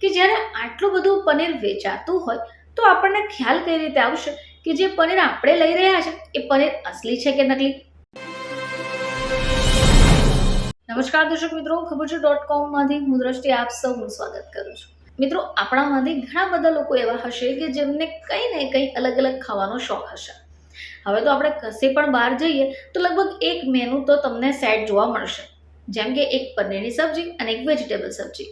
કે જ્યારે આટલું બધું પનીર વેચાતું હોય તો આપણને ખ્યાલ કઈ રીતે આવશે કે જે પનીર આપણે લઈ રહ્યા છે એ પનીર અસલી છે કે નકલી? નમસ્કાર દર્શક મિત્રો, ખબર માંથી હું દ્રષ્ટિ આપ સૌનું સ્વાગત કરું છું. મિત્રો, આપણામાંથી ઘણા બધા લોકો એવા હશે કે જેમને કંઈ ને કંઈ અલગ અલગ ખાવાનો શોખ હશે. હવે તો આપણે કશે પણ બહાર જઈએ તો લગભગ એક મેનુ તો તમને સેટ જોવા મળશે, જેમ કે એક પનીરની સબ્જી અને એક વેજીટેબલ સબ્જી.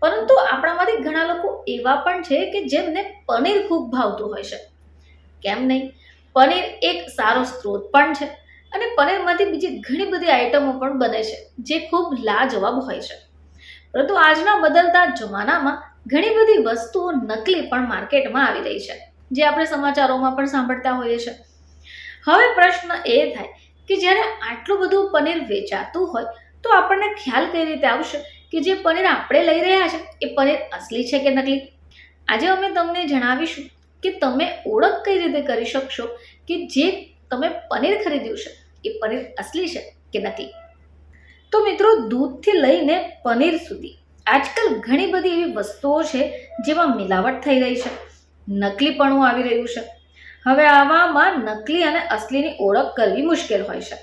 પરંતુ આપણામાંથી ઘણા લોકો એવા પણ છે કે જેમને પનીર ખૂબ ભાવતું હોય છે. કેમ નહીં? પનીર એક સારો સ્ત્રોત પણ છે અને પનીરમાંથી બીજી ઘણી બધી આઈટમો પણ બને છે જે ખૂબ લાજવાબ હોય છે. પરંતુ આજના બદલતા જમાનામાં ઘણી બધી વસ્તુઓ નકલી પણ માર્કેટમાં આવી રહી છે, જે આપણે સમાચારોમાં પણ સાંભળતા હોઈએ છીએ. હવે પ્રશ્ન એ થાય કે જ્યારે આટલું બધું પનીર વેચાતું હોય તો આપણને ખ્યાલ કઈ રીતે આવશે કે જે પનીર આપણે લઈ રહ્યા છે એ પનીર અસલી છે કે નકલી? આજે અમે તમને જણાવીશું કે તમે ઓળખ કઈ રીતે કરી શકશો કે જે તમે પનીર ખરીદ્યું છે એ પનીર અસલી છે કે નકલી. તો મિત્રો, દૂધથી લઈને પનીર સુધી આજકાલ ઘણી બધી એવી વસ્તુઓ છે જેમાં મિલાવટ થઈ રહી છે, નકલીપણું આવી રહ્યું છે. હવે આવામાં નકલી અને અસલીની ઓળખ કરવી મુશ્કેલ હોય છે.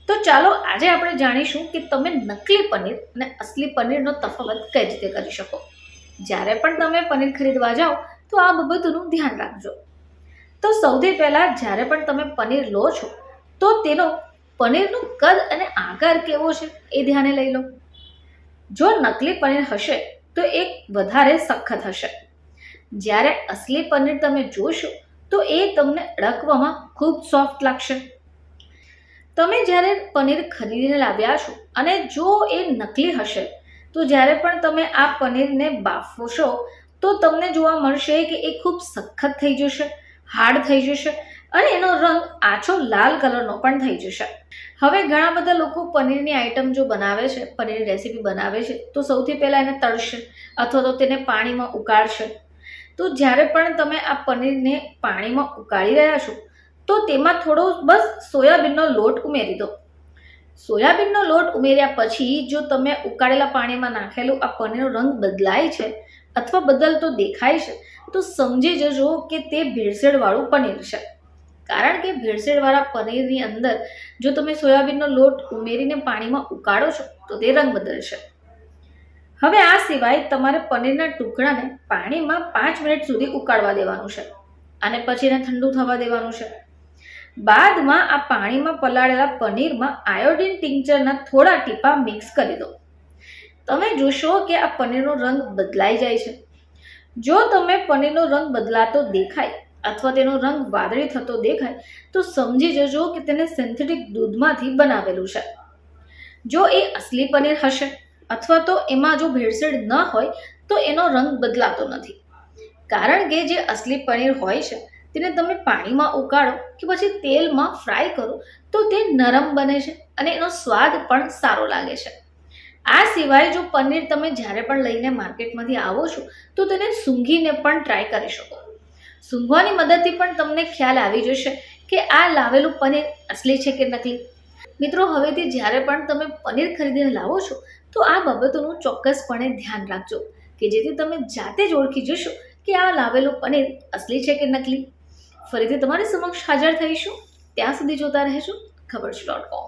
તો ચાલો આજે આપણે જાણીશું કે તમે નકલી પનીર અને અસલી પનીરનો તફાવત કઈ રીતે કરી શકો. જ્યારે પણ તમે પનીર ખરીદવા જાઓ તો આ બાબતનું ધ્યાન રાખજો. તો સૌથી પહેલાં જ્યારે પણ તમે પનીર લો છો તો તેનો પનીરનું કદ અને આકાર કેવો છે એ ધ્યાને લઈ લો. જો નકલી પનીર હશે તો એ વધારે સખત હશે, જ્યારે અસલી પનીર તમે જોશો તો એ તમને અડકવામાં ખૂબ સોફ્ટ લાગશે. તમે જ્યારે પનીર ખરીદીને લાવ્યા છો અને જો એ નકલી હશે તો જ્યારે પણ તમે આ પનીરને બાફશો તો તમને જોવા મળશે કે એ ખૂબ સખત થઈ જશે, હાર્ડ થઈ જશે અને એનો રંગ આછો લાલ કલરનો પણ થઈ જશે. હવે ઘણા બધા લોકો પનીરની આઈટમ જો બનાવે છે, પનીરની રેસીપી બનાવે છે તો સૌથી પહેલાં એને તળશે અથવા તો તેને પાણીમાં ઉકાળશે. તો જ્યારે પણ તમે આ પનીરને પાણીમાં ઉકાળી રહ્યા છો તો તેમાં થોડો બસ સોયાબીનનો લોટ ઉમેરી દો. સોયાબીનનો લોટ ઉમેર્યા પછી જો તમે ઉકાળેલા પાણીમાં નાખેલું આ પનીરનો રંગ બદલાય છે અથવા બદલતો દેખાય છે તો સમજી જજો કે તે ભેળસેળવાળું પનીર છે. કારણ કે ભેળસેળવાળા પનીરની અંદર જો તમે સોયાબીનનો લોટ ઉમેરીને પાણીમાં ઉકાળો છો તો તે રંગ બદલશે. હવે આ સિવાય તમારે પનીરના ટુકડાને પાણીમાં 5 મિનિટ સુધી ઉકાળવા દેવાનું છે અને પછી એને ઠંડુ થવા દેવાનું છે. બાદમાં આ પાણીમાં પલાળેલા પનીરમાં આયોડિન ટિંક્ચરના થોડા ટીપા મિક્સ કરી દો. તમે જોશો કે આ પનીરનો રંગ બદલાઈ જાય છે. જો તમે પનીરનો રંગ બદલાતો દેખાય અથવા તેનો રંગ વાદળી થતો દેખાય તો સમજી જજો કે તેને સિન્થેટિક દૂધમાંથી બનાવેલું છે. જો એ અસલી પનીર હશે અથવા તો એમાં જો ભેળસેળ ન હોય તો એનો રંગ બદલાતો નથી. કારણ કે જે અસલી પનીર હોય છે તેને તમે પાણીમાં ઉકાળો કે પછી તેલમાં ફ્રાય કરો તો તે નરમ બને છે અને એનો સ્વાદ પણ સારો લાગે છે. આ સિવાય જો પનીર તમે જ્યારે પણ લઈને માર્કેટમાંથી આવો છો તો તેને સૂંઘીને પણ ટ્રાય કરી શકો. સૂંઘવાની મદદથી પણ તમને ખ્યાલ આવી જશે કે આ લાવેલું પનીર અસલી છે કે નકલી. મિત્રો, હવેથી જ્યારે પણ તમે પનીર ખરીદીને લાવો છો તો આ બાબતોનું ચોક્કસપણે ધ્યાન રાખજો કે જેથી તમે જાતે જ ઓળખી જશો કે આ લાવેલું પનીર અસલી છે કે નકલી. ફરીથી તમારી સમક્ષ હાજર થઈશું. ત્યાં સુધી જોતા રહેજો ખબર છે .com.